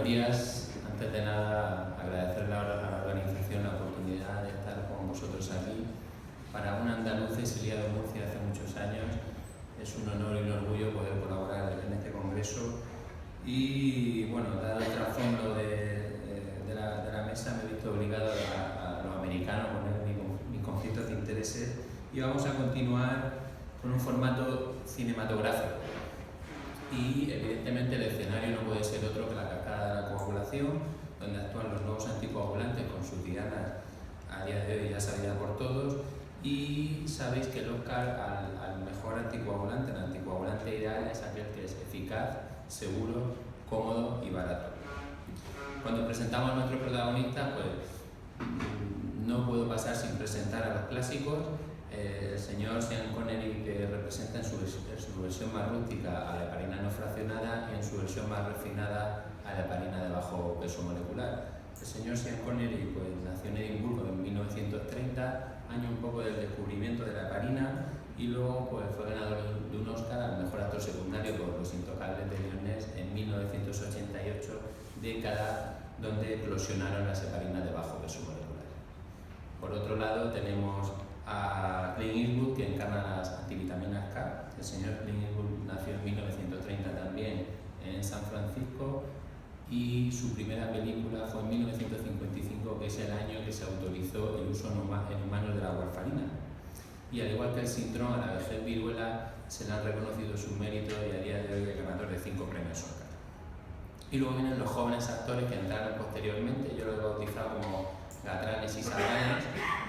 Buenos días. Antes de nada, agradecerle a la organización la oportunidad de estar con vosotros aquí. Para un andaluz exiliado en Murcia hace muchos años, es un honor y un orgullo poder colaborar en este congreso. Y bueno, dado el trasfondo de la mesa, me he visto obligado a los americanos a poner mis conflictos de intereses, y vamos a continuar con un formato cinematográfico. Y evidentemente el escenario no puede ser otro que la cascada de la coagulación, donde actúan los nuevos anticoagulantes con sus dianas a día de hoy ya sabida por todos. Y sabéis que el Oscar al mejor anticoagulante, el anticoagulante ideal, es aquel que es eficaz, seguro, cómodo y barato. Cuando presentamos a nuestro protagonista, pues no puedo pasar sin presentar a los clásicos. El señor Sean Connery, que representa en su versión más rústica a la heparina no fraccionada y en su versión más refinada a la heparina de bajo peso molecular. El señor Sean Connery pues, nació en Edimburgo en 1930, año un poco del descubrimiento de la heparina, y luego pues, fue ganador de un Oscar al mejor actor secundario por Los Intocables de Lyonés en 1988, década donde eclosionaron las heparinas de bajo peso molecular. Por otro lado tenemos a Clint Eastwood, que encarna las antivitaminas K. El señor Clint Eastwood nació en 1930 también en San Francisco, y su primera película fue en 1955, que es el año que se autorizó el uso en humanos de la warfarina. Y al igual que el síndrome a la vejez viruela, se le han reconocido sus méritos y a día de hoy es ganador de 5 premios Oscar. Y luego vienen los jóvenes actores que entraron posteriormente. Yo lo he bautizado como Gatranes y Saldañas,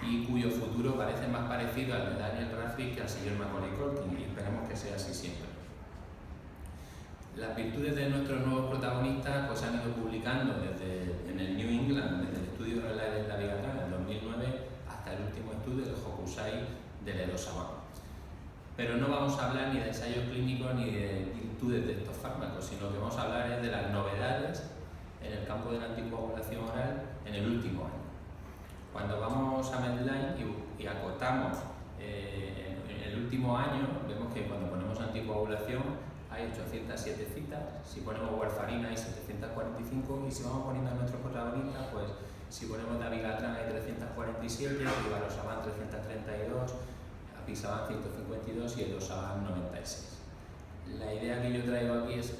y cuyo futuro parece más parecido al de Daniel Radcliffe que al señor Macaulay Culkin, y esperemos que sea así siempre. Las virtudes de nuestros nuevos protagonistas pues, han ido publicando en el New England, desde el estudio Relay de la Vigatran en el 2009 hasta el último estudio del Hokusai de Ledosaban. Pero no vamos a hablar ni de ensayos clínicos ni de virtudes de estos fármacos, sino que vamos a hablar de las novedades en el campo de la anticoagulación oral en el último año. Cuando vamos a Medline y acotamos en el último año, vemos que cuando ponemos anticoagulación hay 807 citas, si ponemos warfarina hay 745, y si vamos poniendo a nuestros protagonistas, pues si ponemos dabigatran hay 347, rivaroxaban 332, apixaban 152 y edosaban 96. La idea que yo traigo aquí es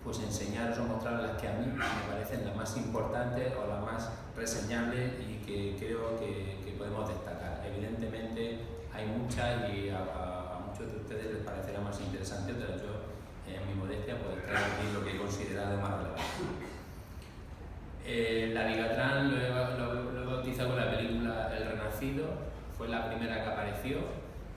pues enseñaros o mostraros las que a mí me parecen las más importantes o las más reseñables y que creo que podemos destacar. Evidentemente hay muchas y a muchos de ustedes les parecerá más interesante, pero yo en mi modestia pues traigo aquí lo que he considerado más relevante. La Vigatran lo he bautizado con la película El Renacido, fue la primera que apareció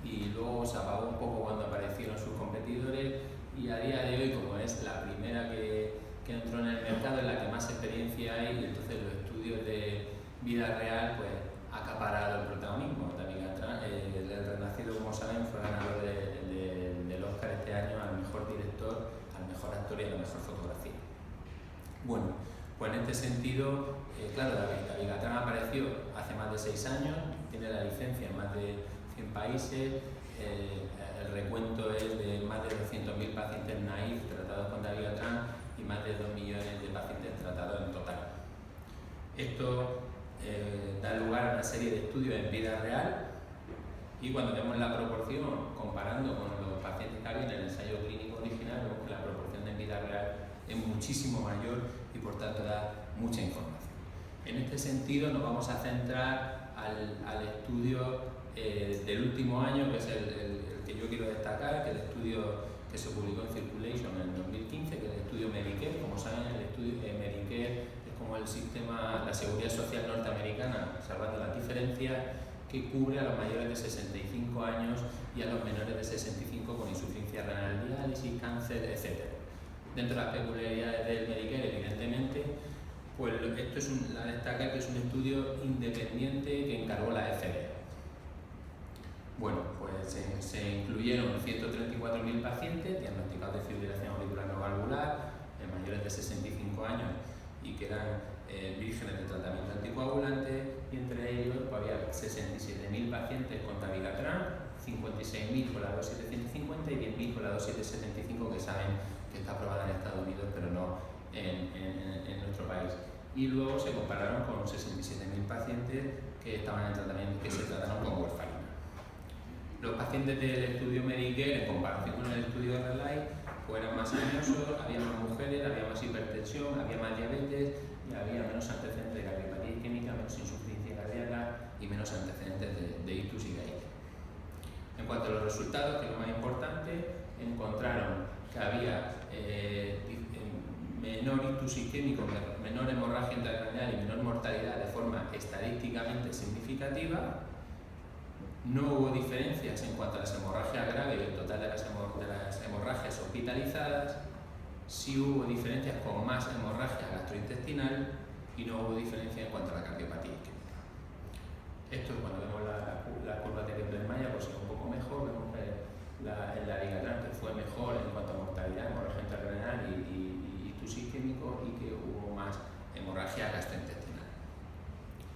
y luego se apagó un poco cuando aparecieron sus competidores, y a día de hoy, como es la primera que entró en el mercado, es la que más experiencia hay, y entonces los estudios de vida real pues ha acaparado el protagonismo. El Renacido, como saben, fue ganador del Oscar este año al mejor director, al mejor actor y a la mejor fotografía. Bueno, pues en este sentido, claro, la Vigatran apareció hace más de 6 años, tiene la licencia en más de 100 países, el recuento es de más de 200.000 pacientes naïf tratados con dabigatran y más de 2 millones de pacientes tratados en total. Esto da lugar a una serie de estudios en vida real, y cuando vemos la proporción comparando con los pacientes que había en el ensayo clínico original, vemos que la proporción de vida real es muchísimo mayor y por tanto da mucha información. En este sentido nos vamos a centrar al estudio del último año, que es el que yo quiero destacar, que es el estudio que se publicó en Circulation en 2015, que es el estudio Medicare. Como saben, el estudio Medicare es como el sistema, la seguridad social norteamericana, salvando las diferencias, que cubre a los mayores de 65 años y a los menores de 65 con insuficiencia renal, diálisis, cáncer, etc. Dentro de las peculiaridades del Medicare, evidentemente, pues esto es la destaca que es un estudio independiente que encargó la FDA. Bueno, pues se incluyeron 134.000 pacientes diagnosticados de fibrilación auricular no valvular, mayores de 65 años y que eran vírgenes de tratamiento anticoagulante, y entre ellos pues, había 67.000 pacientes con dabigatran, 56.000 con la dosis de 150 y 10.000 con la dosis de 75, que saben que está aprobada en Estados Unidos pero no en nuestro país. Y luego se compararon con 67.000 pacientes que estaban en tratamiento, que se trataron con warfarina. Los pacientes del estudio Medicare, en comparación con el estudio Relay, pues eran más añosos, había más mujeres, había más hipertensión, había más diabetes y había menos antecedentes de cardiopatía isquémica, menos insuficiencia cardíaca y menos antecedentes de ictus y gaitis. En cuanto a los resultados, que es lo más importante, encontraron que había menor ictus isquémico, menor hemorragia intracraneal y menor mortalidad de forma estadísticamente significativa. No hubo diferencias en cuanto a las hemorragias graves y el total de las hemorragias hospitalizadas. Sí hubo diferencias con más hemorragia gastrointestinal y no hubo diferencia en cuanto a la cardiopatía isquémica. Esto es cuando vemos la curva de Kaplan-Meier, pues es un poco mejor. Vemos que el dabigatran fue mejor en cuanto a mortalidad, hemorragia intracraneal y ictus isquémico, y que hubo más hemorragia gastrointestinal.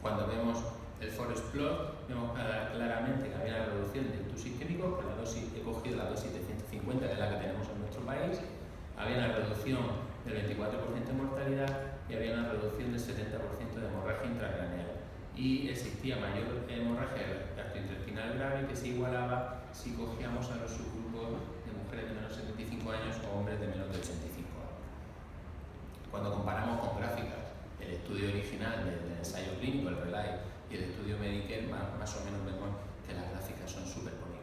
Cuando vemos el forest plot, vemos claramente que había una reducción de ictus isquémico, con la dosis, he cogido la dosis de 150, que es la que tenemos en nuestro país. Había una reducción del 24% de mortalidad y había una reducción del 70% de hemorragia intracraneal. Y existía mayor hemorragia gastrointestinal grave, que se igualaba si cogíamos a los subgrupos de mujeres de menos de 75 años o hombres de menos de 85 años. Cuando comparamos con gráficas el estudio original del ensayo clínico, el Relay, y el estudio Medicare, más o menos vemos que las gráficas son superponibles.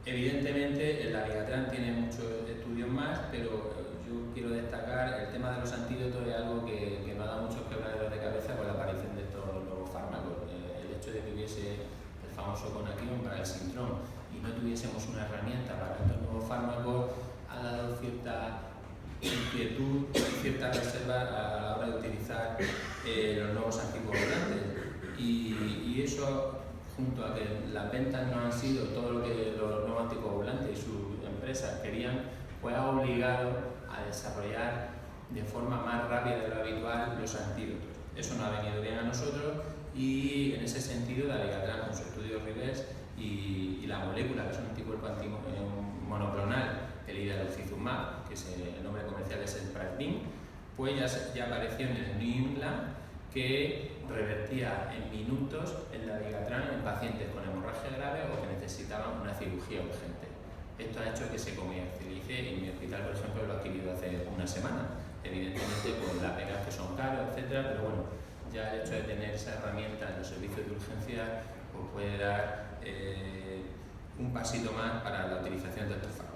Evidentemente, el dabigatran tiene muchos estudios más, pero yo quiero destacar el tema de los antídotos. Es algo que nos da muchos quebraderos de cabeza con la aparición de estos nuevos fármacos. El hecho de que hubiese el famoso Conaquion para el síndrome y no tuviésemos una herramienta para estos nuevos fármacos ha dado cierta inquietud y cierta reserva a la hora de utilizar los nuevos anticoagulantes, y eso, junto a que las ventas no han sido todo lo que los nuevos anticoagulantes y sus empresas querían, pues ha obligado a desarrollar de forma más rápida de lo habitual los antídotos. Eso nos ha venido bien a nosotros, y en ese sentido dabigatran, con su estudio reverse y la molécula, que es un anticuerpo monoclonal, el idarucizumab, que el nombre comercial es el Previn, pues ya apareció en el New England, que revertía en minutos el dabigatran en pacientes con hemorragia grave o que necesitaban una cirugía urgente. Esto ha hecho que se comercialice. En mi hospital, por ejemplo, lo he adquirido hace una semana. Evidentemente, pues las pegas que son caras, etcétera, pero bueno, ya el hecho de tener esa herramienta en los servicios de urgencia pues puede dar un pasito más para la utilización de estos fármacos.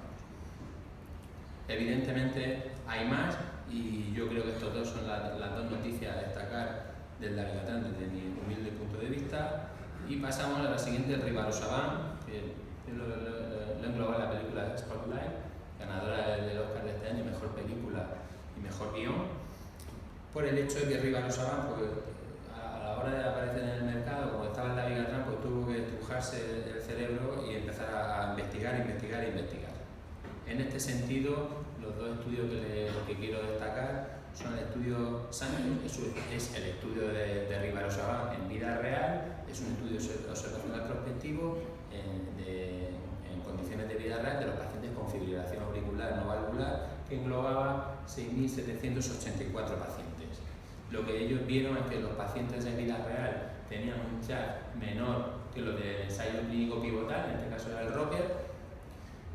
Evidentemente hay más, y yo creo que estos dos son las dos noticias a destacar del dabigatran desde mi humilde punto de vista. Y pasamos a la siguiente, el rivaroxaban, que lo engloba en la película Spotlight, ganadora del Oscar de este año, mejor película y mejor guión, por el hecho de que rivaroxaban, pues, a la hora de aparecer en el mercado, como estaba el dabigatran, pues tuvo que estrujarse el cerebro y empezar a investigar. En este sentido, los dos estudios que quiero destacar son el estudio SANTUS, es el estudio de rivaroxaban en vida real, es un estudio observacional prospectivo en condiciones de vida real de los pacientes con fibrilación auricular no valvular, que englobaba 6.784 pacientes. Lo que ellos vieron es que los pacientes de vida real tenían un chat menor que los del ensayo clínico pivotal, en este caso era el ROCKER,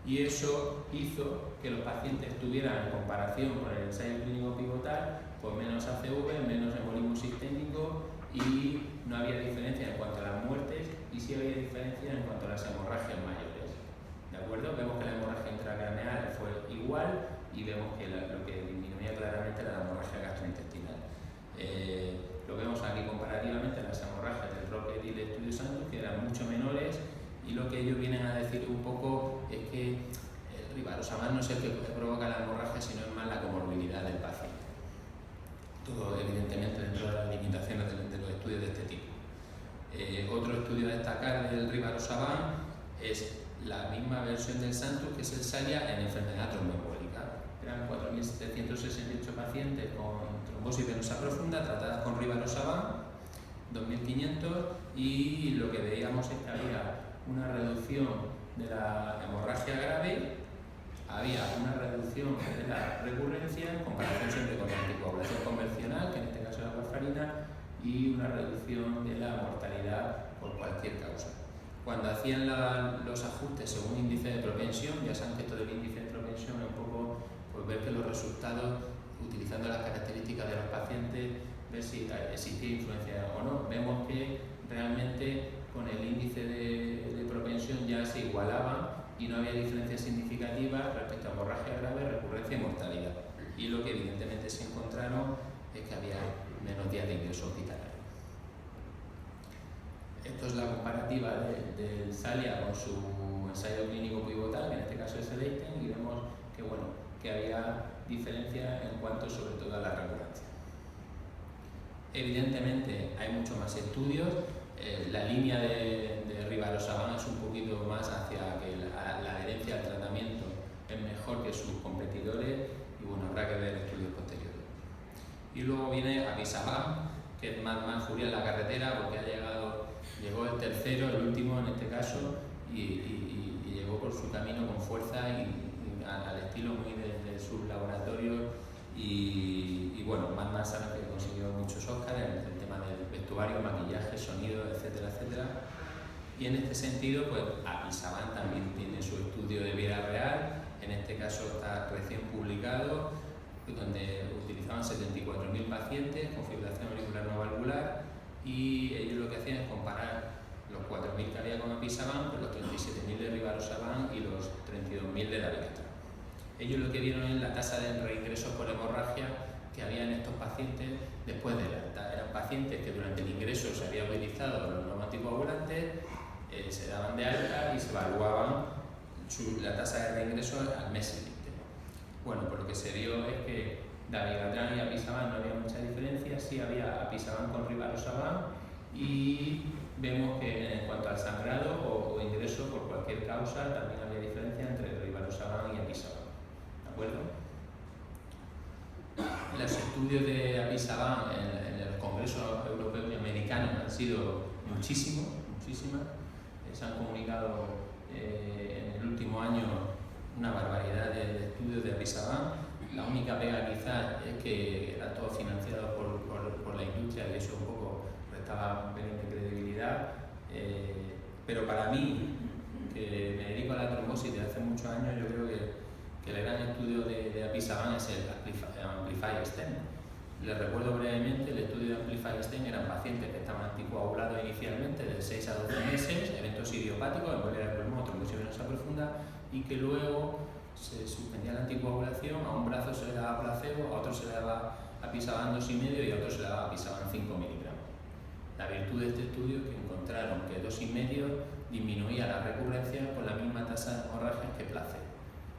y eso hizo que los pacientes tuvieran, en comparación con el ensayo clínico pivotal, pues menos ACV, menos embolismo sistémico, y no había diferencia en cuanto a las muertes, y sí había diferencia en cuanto a las hemorragias mayores. ¿De acuerdo? Vemos que la hemorragia intracraneal fue igual, y vemos que lo que disminuía claramente era la hemorragia gastrointestinal. Lo vemos aquí comparativamente las hemorragias del ROCKER y el estudio SANTUS, que eran mucho menores, y lo que ellos vienen a decir un poco es que el rivaroxaban no es el que provoca la hemorragia, sino es más la comorbilidad del paciente. Todo evidentemente dentro de las limitaciones de los estudios de este tipo. Otro estudio a destacar del rivaroxaban es la misma versión del SANTUS, que es el SALIA, en enfermedad tromboembólica. Eran 4.768 pacientes con trombosis venosa profunda tratadas con rivaroxaban, 2.500, y lo que veíamos es que había una reducción de la hemorragia grave había una reducción de la recurrencia en comparación siempre con la anticoagulación convencional, que en este caso era warfarina, y una reducción de la mortalidad por cualquier causa. Cuando hacían los ajustes según índice de propensión, ya saben que esto del índice de propensión es un poco pues, ver que los resultados, utilizando las características de los pacientes, ver si existía influencia o no. Vemos que realmente con el índice de propensión ya se igualaban y no había diferencias significativas respecto a hemorragia grave, recurrencia y mortalidad. Y lo que evidentemente se encontraron es que había menos días de ingreso hospitalario. Esto es la comparativa del SALIA con su ensayo clínico pivotal, que en este caso es el EITEN, y vemos que, bueno, que había diferencia en cuanto sobre todo a la recurrencia. Evidentemente hay muchos más estudios. La línea de Rivaroxaban es un poquito más hacia que la adherencia al tratamiento es mejor que sus competidores y bueno, habrá que ver estudios posteriores. Y luego viene Apixaban, que es más furia en la carretera porque llegó el tercero, el último en este caso, y llegó por su camino con fuerza y al estilo muy de sus laboratorios y bueno, más saben que consiguió muchos Oscars en el tema del vestuario, maquillaje, sonido, etcétera, etcétera. Y en este sentido, pues Apixaban también tiene su estudio de vida real, en este caso está recién publicado, donde utilizaban 74.000 pacientes con fibrilación auricular no valvular y ellos lo que hacían es comparar los 4.000 que había con Apixaban con los 37.000 de Rivaroxaban y los 32.000 de Dabigatran. Ellos lo que vieron es la tasa de reingresos por hemorragia que había en estos pacientes después del alta. Eran pacientes que durante el ingreso se habían utilizado los no anticoagulantes, se daban de alta y se evaluaban la tasa de reingreso al mes siguiente. Bueno, pues lo que se vio es que Dabigatran y Apixaban no había mucha diferencia, sí había Apixaban con Rivaroxaban y vemos que en cuanto al sangrado o ingreso por cualquier causa también había diferencia entre Rivaroxaban y Apixaban. ¿De acuerdo? Los estudios de Apixaban en el Congreso Europeo y Americano han sido muchísimas. Se han comunicado en el último año una barbaridad de estudios de Apixaban. La única pega quizás es que era todo financiado por la industria y eso un poco restaba un pelín de credibilidad. Pero para mí, que me dedico a la trombosis desde hace muchos años, yo creo que el gran estudio de Apixaban es el Amplify-STEM. Les recuerdo brevemente, el estudio de Amplify-STEM eran pacientes que estaban anticoagulados inicialmente de 6 a 12 meses, eventos idiopáticos, embolia del pulmón, trombosis venosa profunda, y que luego se suspendía la anticoagulación, a un brazo se le daba placebo, a otro se le daba Apixaban 2,5 y a otro se le daba Apixaban 5 miligramos. La virtud de este estudio es que encontraron que 2,5 disminuía la recurrencia con la misma tasa de hemorragias que placebo.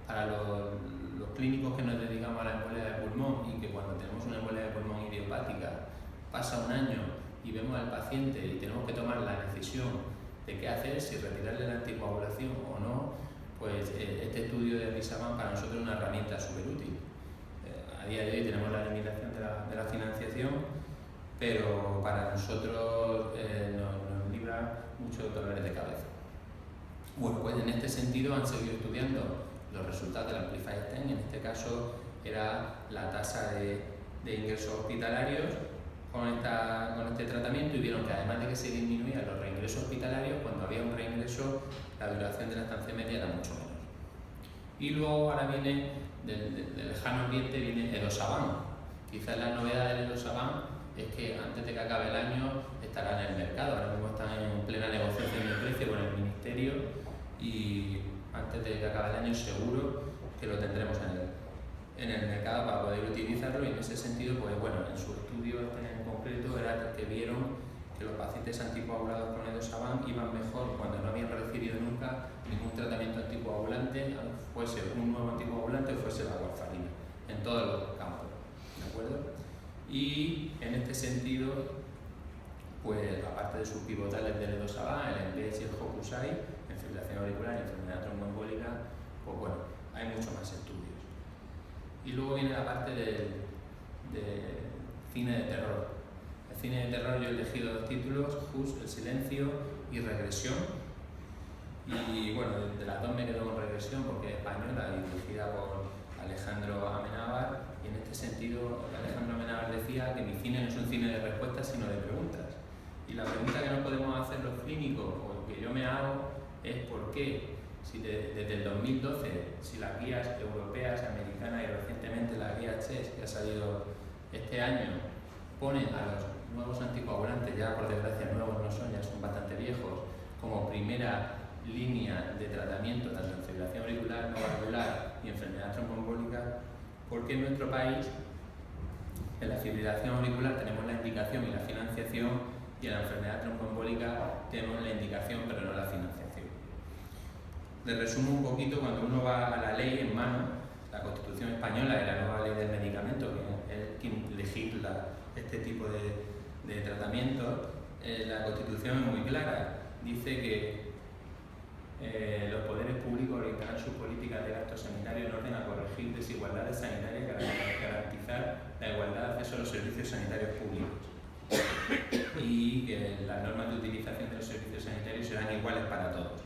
Para los clínicos que nos dedicamos a la embolia de pulmón y que cuando tenemos una embolia de pulmón idiopática pasa un año y vemos al paciente y tenemos que tomar la decisión de qué hacer, si retirarle la anticoagulación o no, pues este estudio de Apixaban para nosotros es una herramienta súper útil. A día de hoy tenemos la limitación de la financiación, pero para nosotros nos libra muchos dolores de cabeza. Bueno, pues en este sentido han seguido estudiando los resultados del Amplify-STEM, en este caso era la tasa de ingresos hospitalarios con este tratamiento y vieron que además de que se disminuían los reingresos hospitalarios, cuando había un reingreso la duración de la estancia media era mucho menor. Y luego ahora viene, del lejano oriente, viene Edosaban. Quizás la novedad del Edosaban es que antes de que acabe el año estará en el mercado, ahora mismo están en plena negociación de precio con el Ministerio y antes de que acabe el año seguro que lo tendremos en el mercado para poder utilizarlo y en ese sentido, pues bueno, en su estudio en concreto era que vieron que los pacientes anticoagulados con Edosaban iban mejor cuando no habían recibido nunca ningún tratamiento anticoagulante, fuese un nuevo anticoagulante o fuese la warfarina, en todos los campos, ¿de acuerdo? Y en este sentido, pues aparte de sus pivotales del Edosaban, el EMPES y el Hokusai, en fibrilación auricular y enfermedad tromboembólica, pues bueno, hay muchos más estudios. Y luego viene la parte de cine de terror. El cine de terror yo he elegido 2 títulos, Hush, El silencio y Regresión. Y bueno, de las 2 me quedo con Regresión regresión porque es española y dirigida por Alejandro Amenábar, y en este sentido Alejandro Amenábar decía que mi cine no es un cine de respuestas sino de preguntas. Y la pregunta que nos podemos hacer los clínicos, o que yo me hago, es por qué, si desde el 2012, si las guías europeas, americanas y recientemente la guía CHES, que ha salido este año, ponen a los nuevos anticoagulantes, ya por desgracia nuevos no son, ya son bastante viejos, como primera línea de tratamiento tanto en fibrilación auricular no valvular y enfermedad tromboembólica, porque en nuestro país en la fibrilación auricular tenemos la indicación y la financiación, y en la enfermedad tromboembólica tenemos la indicación pero no la financiación. Les resumo un poquito. Cuando uno va a la ley en mano, la Constitución española y la nueva ley del medicamento, que es quien legisla este tipo de tratamientos, la Constitución es muy clara. Dice que los poderes públicos orientarán sus políticas de gasto sanitario en orden a corregir desigualdades sanitarias y garantizar la igualdad de acceso a los servicios sanitarios públicos, y que las normas de utilización de los servicios sanitarios serán iguales para todos.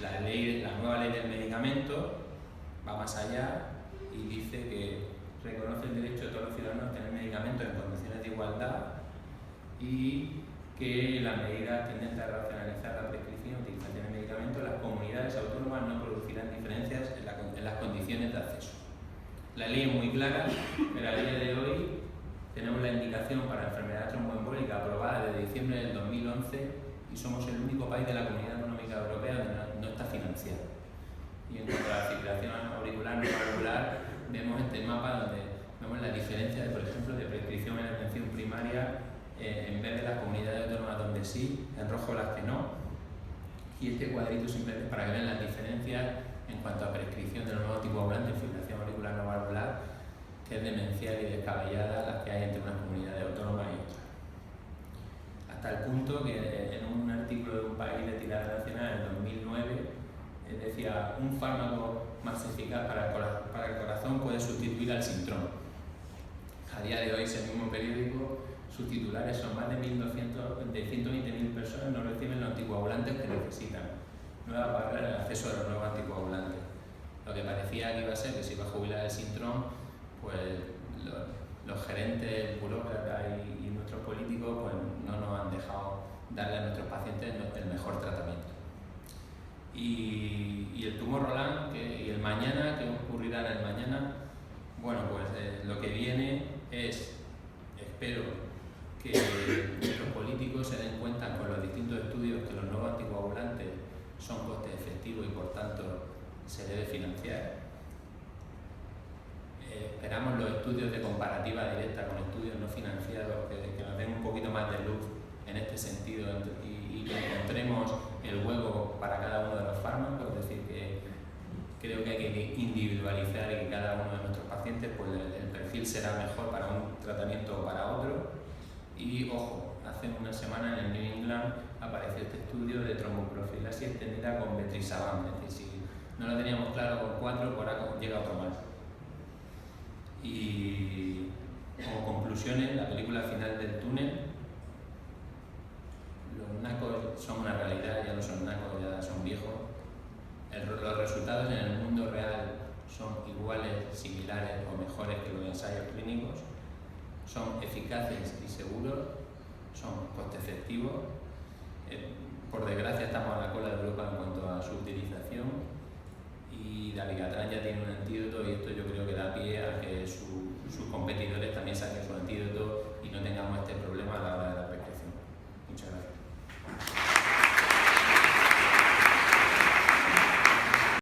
La nueva ley del medicamento va más allá y dice que reconoce el derecho de todos los ciudadanos a tener medicamentos en condiciones de igualdad, y que las medidas tendentes a racionalizar la prescripción y utilización de medicamentos, las comunidades autónomas no producirán diferencias en las condiciones de acceso. La ley es muy clara, pero a día de hoy tenemos la indicación para enfermedad tromboembólica aprobada desde diciembre del 2011 y somos el único país de la Comunidad Económica Europea donde no está financiada. Y en cuanto a la fibrilación auricular no valvular, vemos este mapa donde vemos la diferencia, por ejemplo, de prescripción en atención primaria, en vez de las comunidades autónomas donde sí, en rojo las que no. Y este cuadrito simplemente para que vean las diferencias en cuanto a prescripción de los nuevos anticoagulantes en fibrilación auricular no valvular, que es demencial y descabellada las que hay entre unas comunidades autónomas y otras. Hasta el punto que en un artículo de un país de tirada nacional en 2009 decía: un fármaco más eficaz para el corazón puede sustituir al Sintrón. A día de hoy ese mismo periódico, sus titulares son: más de 120.000 personas no reciben los anticoagulantes que necesitan. Nueva barrera en el acceso a los nuevos anticoagulantes. Lo que parecía que iba a ser que se iba a jubilar el Sintrón, pues los gerentes, burócratas y nuestros políticos pues no nos han dejado darle a nuestros pacientes el mejor tratamiento. Y el tumor Roland y el mañana, ¿qué ocurrirá en el mañana? Bueno, pues lo que viene es, espero que nuestros políticos se den cuenta con los distintos estudios que los nuevos anticoagulantes son coste efectivo y por tanto se debe financiar. Esperamos los estudios de comparativa directa con estudios no financiados que nos den un poquito más de luz en este sentido y que encontremos el hueco para cada uno de los fármacos. Es decir, que creo que hay que individualizar y que cada uno de nuestros pacientes pues el perfil será mejor para un tratamiento o para otro. Y ojo, hace una semana en el New England apareció este estudio de tromboprofilaxis extendida con betrisaban. Es decir, si no lo teníamos claro con 4, por ahora llega otro más. Y como conclusiones, la película Final del túnel: los NACos son una realidad, ya no son NACos, ya son viejos. Los resultados en el mundo real son iguales, similares o mejores que los ensayos clínicos. Son eficaces y seguros, son coste efectivos. Por desgracia estamos a la cola de Europa en cuanto a su utilización, y Dabigatran ya tiene un antídoto, y esto yo creo que da pie a que sus competidores también saquen su antídoto